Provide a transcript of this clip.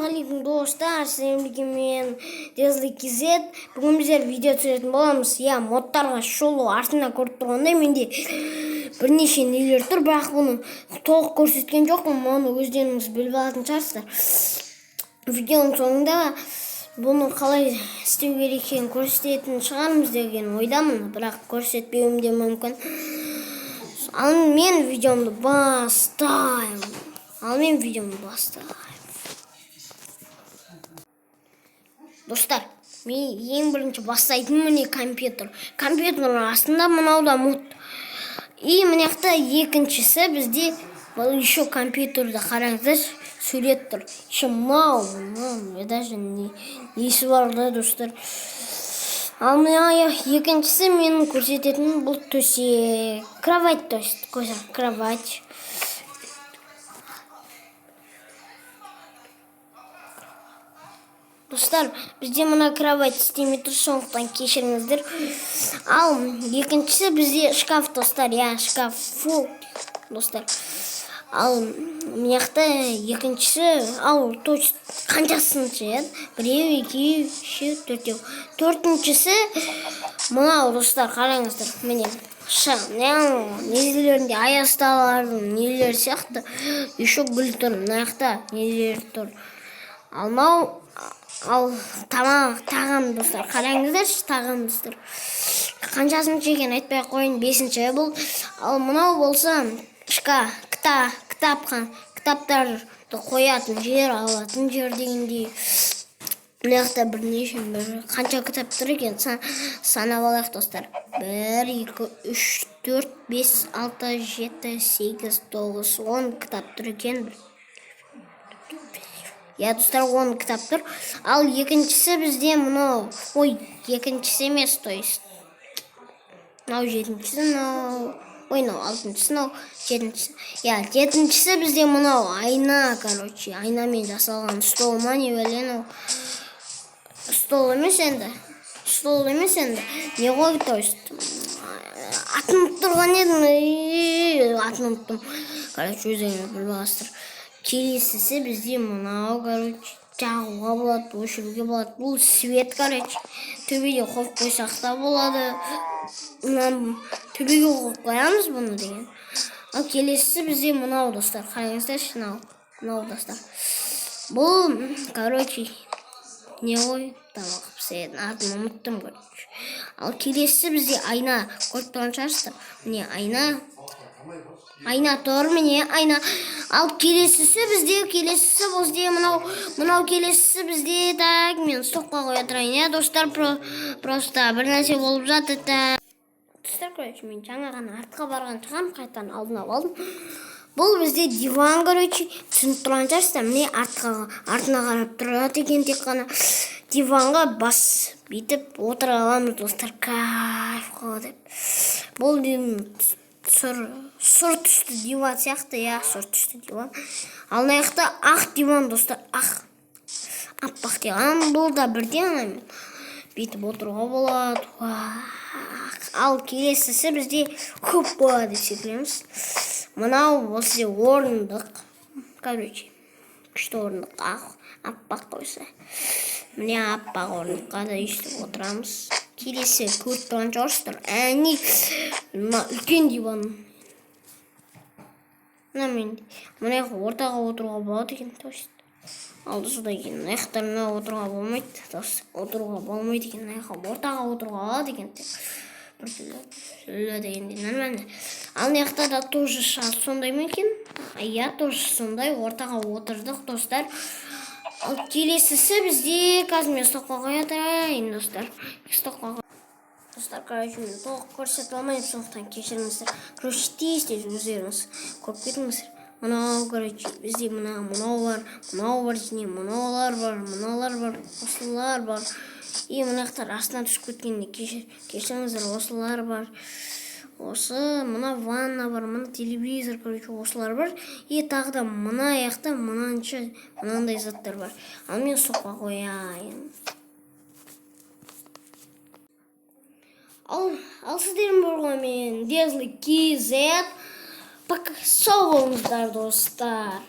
Ассалаумағалейкум достар, сіздермен мен Дезлик Кизет. Бүгін біздер видео түсіретін боламыз. Модтарға шолу артына көріп тұрғандай менде бірнеше нелер тұр, бірақ бұны толық көрсеткен жоқпын. Оны өздеріңіз біліп алатын шығарсыздар. Видеоның соңында бұны қалай істеу керек екенін көрсететін шығармыз деген ойдамын, бірақ көрсетпеуім де мүмкін. Ал мен видеомды бастаймын. Достар, мен ең бірінші бастайтын міне компьютер. Компьютердің астында мынауда мод. И мынақта екіншісі бізде бұл еще компьютерді қараңыздар, сурет тұр. Еще мынау, даже несі бар да, достар. Ал мына екіншісі менің көрсететін бұл төсек, кровать, то есть кровать. Достар, бізде мына кровать істемей тұр, сондықтан кешіріңіздер. Ал екіншісі бізде шкаф, достар, шкаф, достар. Ал мынақта екіншісі, қаншасыншы, біреу, екеу, үшеу, төртеу. Төртіншісі мынау, достар, қараңыздар, міне. Нелерінде аясталардың нелер сияқты еще гүл тұр, мынақта нелер тұр. Ал тағам, достар, қараңыздаршы, тағам, достар. Қаншасыншы екен айтпай қойын, 5-ші бұл. Ал мынау болса кітаптарды қоятын жер, алатын жер дегендей. Мынақта бірнеше, қанша кітап тұр екен санап алайық, достар. 1, 2, 3, 4, 5, 6, 7, 8, 9, 10 кітап тұр екен. Достар, 10 кітап тұр. Ал екіншісі бізде мынау, екіншісі емес, то есть мынау жетіншісі, мынау алтыншысы, мынау жетіншісі. Жетіншісі бізде мынау айна, айнамен жасалған стол ма, не білем, стол емес енді, не ғой, то есть атын тұрған едім, өздеріңіз біліп аласыздар. Келесісі бізде мынау, жағуға болады, өшіруге болады. Бұл свет, төбеде қойып қойсақ та болады. Төбеге қойып қоямыз бұны деген. Ал келесісі бізде мынау, достар, қараңыздаршы, мынау, достар. Бұл, не ғой, атын ұмыттым, Ал келесісі бізде айна, көріп тұрған шығарсыздар. Міне айна тұр, міне айна. Ал келесісі бізде мынау келесісі бізде, так, мен стоққа қоя тұрайын, достар, просто бір нәрсе болып жатыр. Достар, мен жаңа ғана артқа барған шығам, қайтан алдына алдым. Бұл бізде диван, түсініп тұрған шығарсыздар, міне артына қарап тұрады екен, тек қана диванға бас бүйтіп отыра аламыз, достар, кайф қылады. Бұл сұр түсті диван сияқты, сұр түсті диван. Ал мынаяқта ақ диван, достар, аппақ диван. Бұл да бірден бүйтіп отыруға болады. Ал келесісі бізде көп болады деп секіреміз. Мынау осы орындық, күшті орындық, аппақ қойса. Міне аппақ орындыққа да үйістіп отырамыз. Келесі көріп тұрған шығарсыздар. Үлкен диван. Мына ортаға отыруға болады екен, алды сода екен, аяқтарына отыруға болмайды, отыруға болмайды екен, ортаға отыруға болады екен, бір түрлі дегенде нормально. Ал аяқта да тоже сондай ма екен? Тоже сондай, ортаға отырдық, достар. Ал келесісі бізде, қазір мен стоққа қоятайын, достар. Достар, мен толық көрсетіп алмайын, сондықтан кешіріңіздер. Тез өздеріңіз көріп кетіңіздер. Мынау, бізде мынау бар, мынаулар бар, осылар бар. И мынақтар астынан түсіп кеткенде кешіріңіздер, осылар бар. Осы, мына ванна бар, мына телевизор, осылар бар. И тағы да мына аяқта мынандай заттар бар. Ал мен соққа қояйын. Ал сіздердің болған мен Дезлик Кизет. Сау болыңыздар, достар.